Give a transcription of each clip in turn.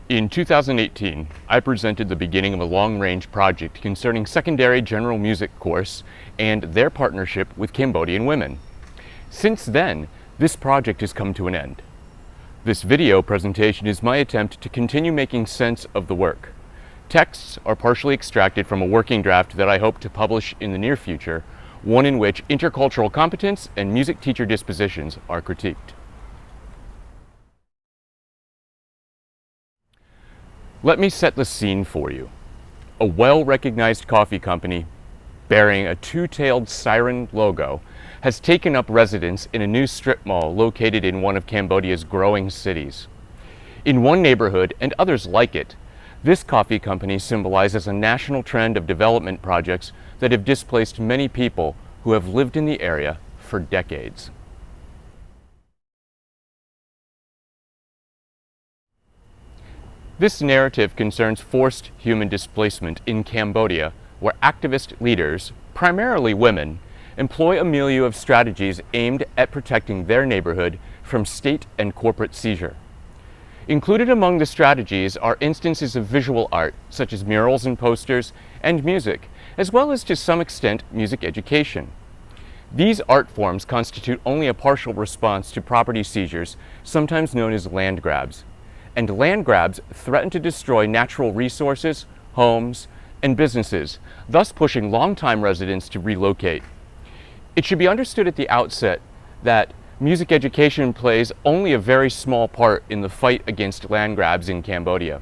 In 2018, I presented the beginning of a long-range project concerning secondary general music course and their partnership with Cambodian women. Since then, this project has come to an end. This video presentation is my attempt to continue making sense of the work. Texts are partially extracted from a working draft that I hope to publish in the near future, one in which intercultural competence and music teacher dispositions are critiqued. Let me set the scene for you. A well-recognized coffee company bearing a two-tailed siren logo has taken up residence in a new strip mall located in one of Cambodia's growing cities. In one neighborhood, and others like it, this coffee company symbolizes a national trend of development projects that have displaced many people who have lived in the area for decades. This narrative concerns forced human displacement in Cambodia, where activist leaders, primarily women, employ a milieu of strategies aimed at protecting their neighborhood from state and corporate seizure. Included among the strategies are instances of visual art, such as murals and posters, and music, as well as to some extent music education. These art forms constitute only a partial response to property seizures, sometimes known as land grabs. And land grabs threaten to destroy natural resources, homes, and businesses, thus pushing longtime residents to relocate. It should be understood at the outset that music education plays only a very small part in the fight against land grabs in Cambodia.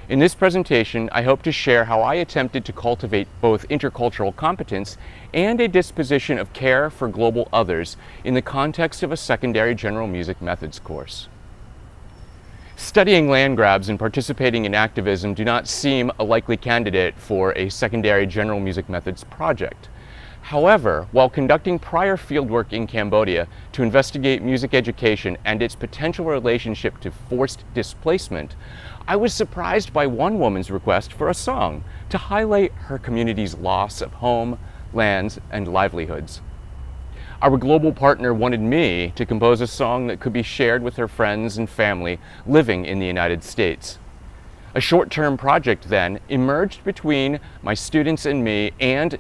In this presentation, I hope to share how I attempted to cultivate both intercultural competence and a disposition of care for global others in the context of a secondary general music methods course. Studying land grabs and participating in activism do not seem a likely candidate for a secondary general music methods project. However, while conducting prior fieldwork in Cambodia to investigate music education and its potential relationship to forced displacement, I was surprised by one woman's request for a song to highlight her community's loss of home, lands, and livelihoods. Our global partner wanted me to compose a song that could be shared with her friends and family living in the United States. A short-term project then emerged between my students and me and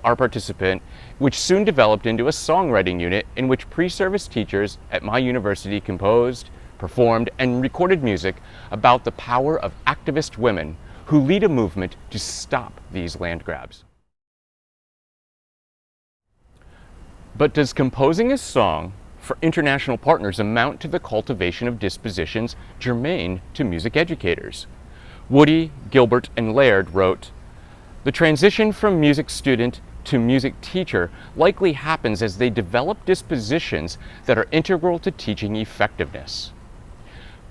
our participant, which soon developed into a songwriting unit in which pre-service teachers at my university composed, performed, and recorded music about the power of activist women who lead a movement to stop these land grabs. But does composing a song for international partners amount to the cultivation of dispositions germane to music educators? Woody, Gilbert, and Laird wrote, "The transition from music student to music teacher likely happens as they develop dispositions that are integral to teaching effectiveness."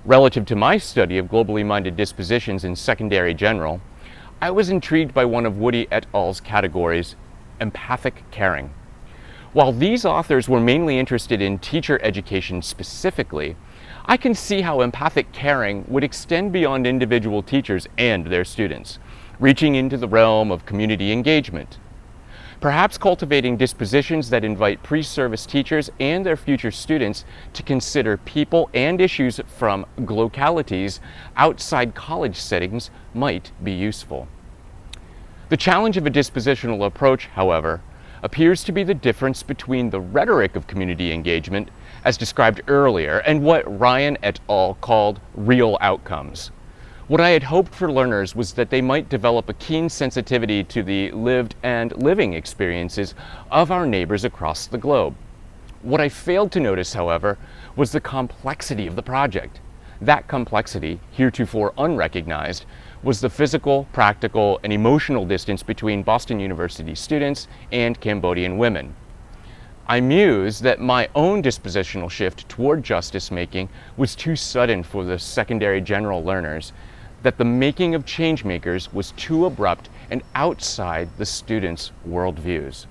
Relative to my study of globally minded dispositions in secondary general, I was intrigued by one of Woody et al.'s categories, empathic caring. While these authors were mainly interested in teacher education specifically, I can see how empathic caring would extend beyond individual teachers and their students, reaching into the realm of community engagement. Perhaps cultivating dispositions that invite pre-service teachers and their future students to consider people and issues from localities outside college settings might be useful. The challenge of a dispositional approach, however, appears to be the difference between the rhetoric of community engagement, as described earlier, and what Ryan et al. Called real outcomes. What I had hoped for learners was that they might develop a keen sensitivity to the lived and living experiences of our neighbors across the globe. What I failed to notice, however, was the complexity of the project. That complexity, heretofore unrecognized, was the physical, practical, and emotional distance between Boston University students and Cambodian women. I mused that my own dispositional shift toward justice making was too sudden for the secondary general learners, that the making of change makers was too abrupt and outside the students' worldviews.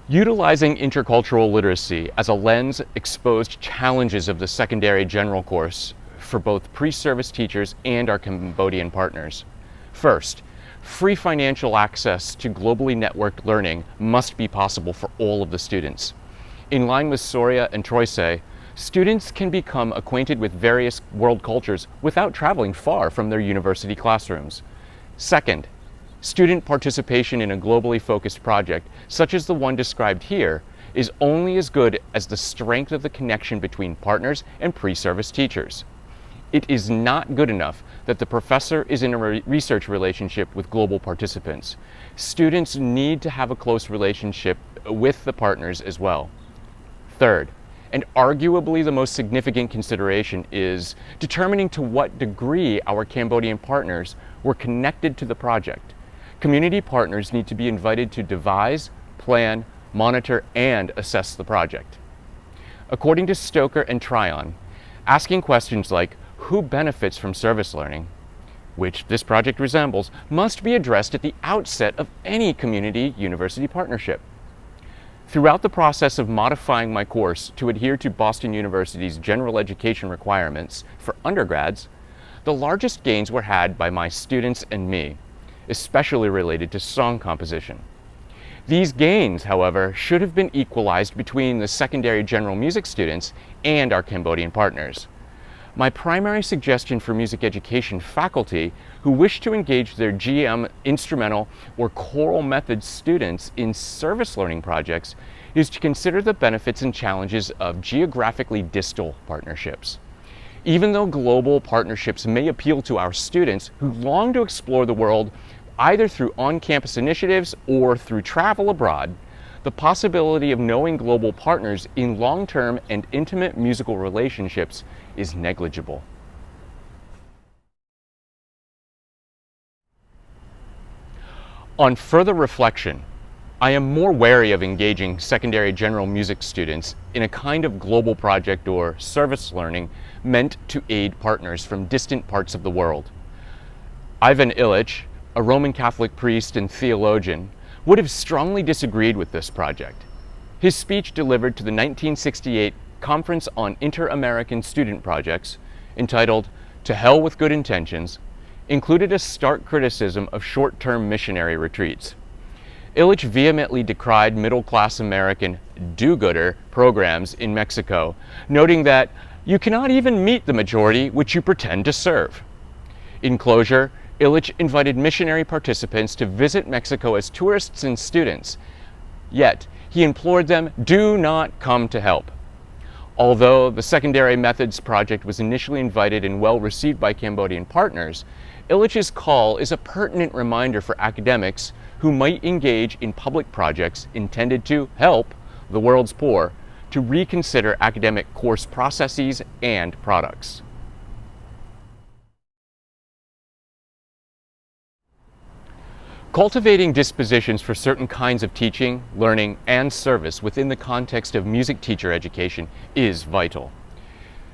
Utilizing intercultural literacy as a lens exposed challenges of the secondary general course for both pre-service teachers and our Cambodian partners. First, free financial access to globally networked learning must be possible for all of the students. In line with Soria and Troise, students can become acquainted with various world cultures without traveling far from their university classrooms. Second, student participation in a globally focused project, such as the one described here, is only as good as the strength of the connection between partners and pre-service teachers. It is not good enough that the professor is in a research relationship with global participants. Students need to have a close relationship with the partners as well. Third, and arguably the most significant consideration, is determining to what degree our Cambodian partners were connected to the project. Community partners need to be invited to devise, plan, monitor, and assess the project. According to Stoker and Tryon, asking questions like who benefits from service learning, which this project resembles, must be addressed at the outset of any community-university partnership. Throughout the process of modifying my course to adhere to Boston University's general education requirements for undergrads, the largest gains were had by my students and me, especially related to song composition. These gains, however, should have been equalized between the secondary general music students and our Cambodian partners. My primary suggestion for music education faculty who wish to engage their GM, instrumental, or choral methods students in service learning projects is to consider the benefits and challenges of geographically distal partnerships. Even though global partnerships may appeal to our students who long to explore the world either through on-campus initiatives or through travel abroad, the possibility of knowing global partners in long-term and intimate musical relationships is negligible. On further reflection, I am more wary of engaging secondary general music students in a kind of global project or service learning meant to aid partners from distant parts of the world. Ivan Illich, a Roman Catholic priest and theologian, would have strongly disagreed with this project. His speech delivered to the 1968 Conference on Inter-American Student Projects, entitled "To Hell with Good Intentions," included a stark criticism of short-term missionary retreats. Illich vehemently decried middle-class American do-gooder programs in Mexico, noting that you cannot even meet the majority which you pretend to serve. In closure, Illich invited missionary participants to visit Mexico as tourists and students, yet he implored them, do not come to help. Although the Secondary Methods Project was initially invited and well received by Cambodian partners, Illich's call is a pertinent reminder for academics who might engage in public projects intended to help the world's poor to reconsider academic course processes and products. Cultivating dispositions for certain kinds of teaching, learning, and service within the context of music teacher education is vital.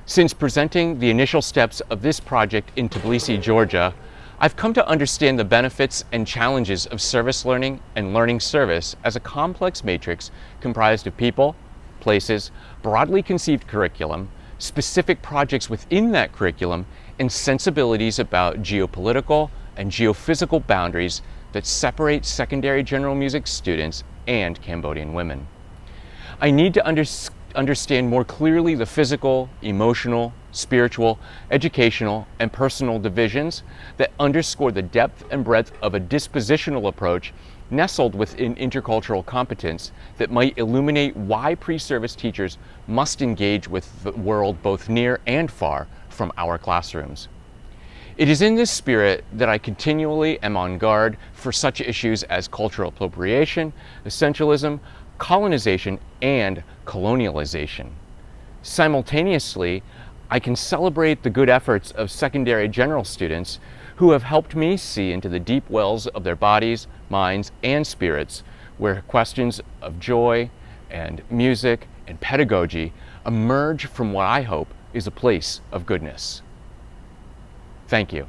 Since presenting the initial steps of this project in Tbilisi, Georgia, I've come to understand the benefits and challenges of service learning and learning service as a complex matrix comprised of people, places, broadly conceived curriculum, specific projects within that curriculum, and sensibilities about geopolitical and geophysical boundaries that separate secondary general music students and Cambodian women. I need to understand more clearly the physical, emotional, spiritual, educational, and personal divisions that underscore the depth and breadth of a dispositional approach nestled within intercultural competence that might illuminate why pre-service teachers must engage with the world both near and far from our classrooms. It is in this spirit that I continually am on guard for such issues as cultural appropriation, essentialism, colonization, and colonialization. Simultaneously, I can celebrate the good efforts of secondary general students who have helped me see into the deep wells of their bodies, minds, and spirits, where questions of joy and music and pedagogy emerge from what I hope is a place of goodness. Thank you.